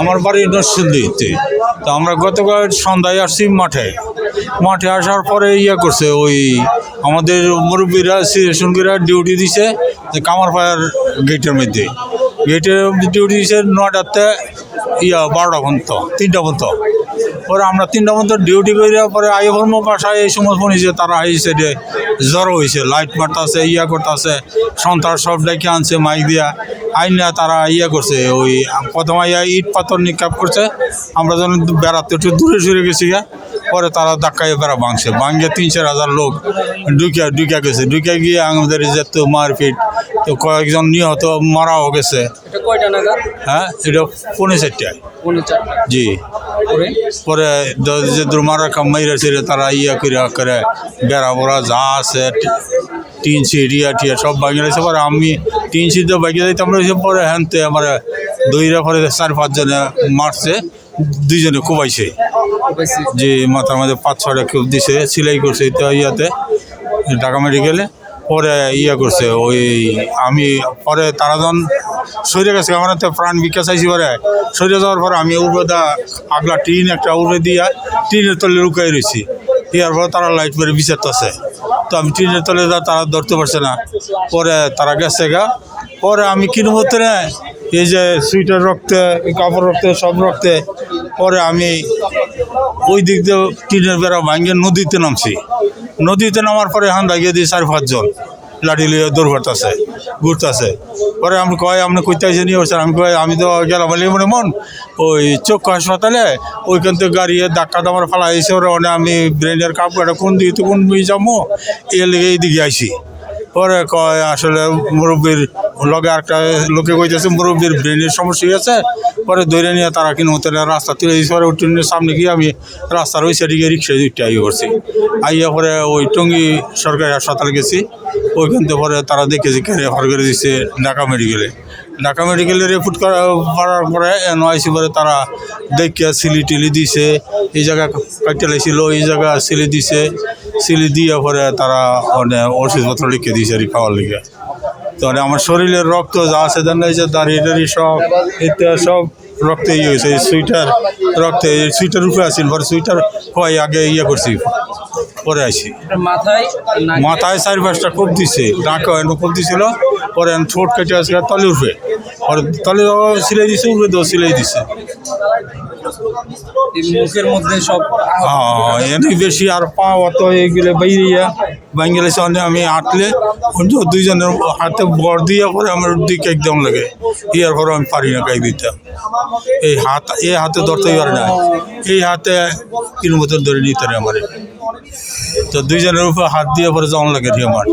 আমার বাড়ি নরসিংদীতে। তো আমরা গতকাল সন্ধ্যায় আসছি মাঠে আসার পরে করছে ওই আমাদের মুরব্বীরা সিলেশনরা ডিউটি দিছে কামারপাড়ার গেটের মধ্যে ডিউটি দিছে 9টাতে 12টা পর্যন্ত 3টা পর্যন্ত। পরে আমরা 3টা পর্যন্ত ডিউটি করে পরে আইফর্ম বাসায় এই সময় শুনেছে তারা আইসে জ্বর হয়েছে, লাইট মারতেছে করতেছে, সন্ত্রাস সব ডেকে আনছে মাইক দিয়া আইনা তারা করছে ওই প্রথমে ইট পাথর নিক্ষেপ করছে। আমরা যখন বেড়াতে একটু দূরে সরে গেছি পরে তারা ধাক্কায় বেড়া ভাঙছে, ভাঙিয়ে 3-4 হাজার লোক ঢুকে গেছে। ঢুকে গিয়ে আমাদের যেত মারপিট, তো কয়েকজন নিহত মারাও গেছে। হ্যাঁ, এটা 4:30টায়। জি, পরে যে মারা কামাইরা ছিল তারা করে বেড়া বড়া যা আছে টিন ছিটিয়া সব ভাঙিয়ে রয়েছে। পরে আমি টিন ছিটে ভাঙিয়ে দিতাম রয়েছে। পরে হ্যানতে আমার দইরা পরে 4-5 জনে মারছে, 2 জনে কোবাইছে, যে মাথার মধ্যে 5-6টা খুব দিছে, সিলাই করছে ঢাকা মেডিকেলে। পরে করছে ওই আমি পরে তারা যখন সরে গেছে আমার তো প্রাণ ভিক্ষা চাইছি। পরে সরে যাওয়ার পরে আমি উপরে আগলা টিন একটা উপরে দিয়া টিনের তলে লুকাই রয়েছি। পরে তারা লাইট মেরে বিচারতেছে, তো আমি টিনের তলে তারা ধরতে পারছে না। পরে তারা গেছে পরে আমি কিনবো না এই যে সুইটার রক্তে, কাপড় রক্তে, সব রক্তে। পরে আমি ওই দিক দিয়ে টিনের বেড়া ভাঙিয়ে নদীতে নামছি। নদীতে নামার পরে এখন দাগিয়ে দিই 4-5 জন লাঠি লিয়ে দৌড় ঘুরতেছে। পরে আমি আপনি কইতে আসে নিয়ে বলছেন। আমি আমি তো গেলাম মনে মন ওই চক্ষু হাসপাতালে, ওইখান থেকে গাড়ি ধাক্কা দামার ফালা হয়েছে। ওরা আমি ব্রেনের কাপড়টা কোন দিকে কোন যাবো লেগে এইদিকে আইসি। পরে আসলে মুরব্বীর লগে আরেকটা লোকে কইতেছে মুরব্বীর ব্রেনের সমস্যা হয়েছে। পরে ধরে নিয়ে তারা রাস্তা তুলে দিয়েছে। পরে ট্রেনের সামনে গিয়ে আমি রাস্তার ওই সাইডে গিয়ে রিক্সায় করছি। পরে ওই টঙ্গী সরকারি হাসপাতালে গেছি। ওইখান থেকে পরে তারা দেখেছি রেফার করে দিচ্ছে ঢাকা মেডিকেলে রিপোর্ট করার পরে এনআইসি পরে তারা দেখে সিলি দিছে। এই জায়গা কাটতে লাগছিল, এই জায়গা সিলি দিছে। সিলি দিয়ে পরে তারা ওষুধপত্র লিখে দিয়েছে খাওয়ার লিখে। তো আমার শরীরের রক্ত যা আছে দাঁড়িয়ে সব সব রক্তে হয়েছে। সুইটার রক্তে সুইটার উপরে আসছিল। পরে সুইটার হয় আগে করছি, পরে আসি। মাথায় 4-5টা কোপ দিছে, ডাকা কোপ দিছিল। পরে ঠোঁট কেটে আসছে তলে উঠবে, পরে তলে সিলাই দিছে, উপরে দেওয়া সিলাই দিছে। মুখের মধ্যে সব এনে বেশি আর পা অত এগুলো বাইরে আমি হাঁটলে 2 জনের হাতে বর দিয়ে পরে আমার দিকে একদম লাগে। পরে আমি পারি না গাই দিতে। এই হাতে ধরতেই পারে না, এই হাতে কিলোমিটার ধরে নিতে পারে আমার। তো 2 জনের উপর হাত দিয়ে পরে যেমন লাগে আমার।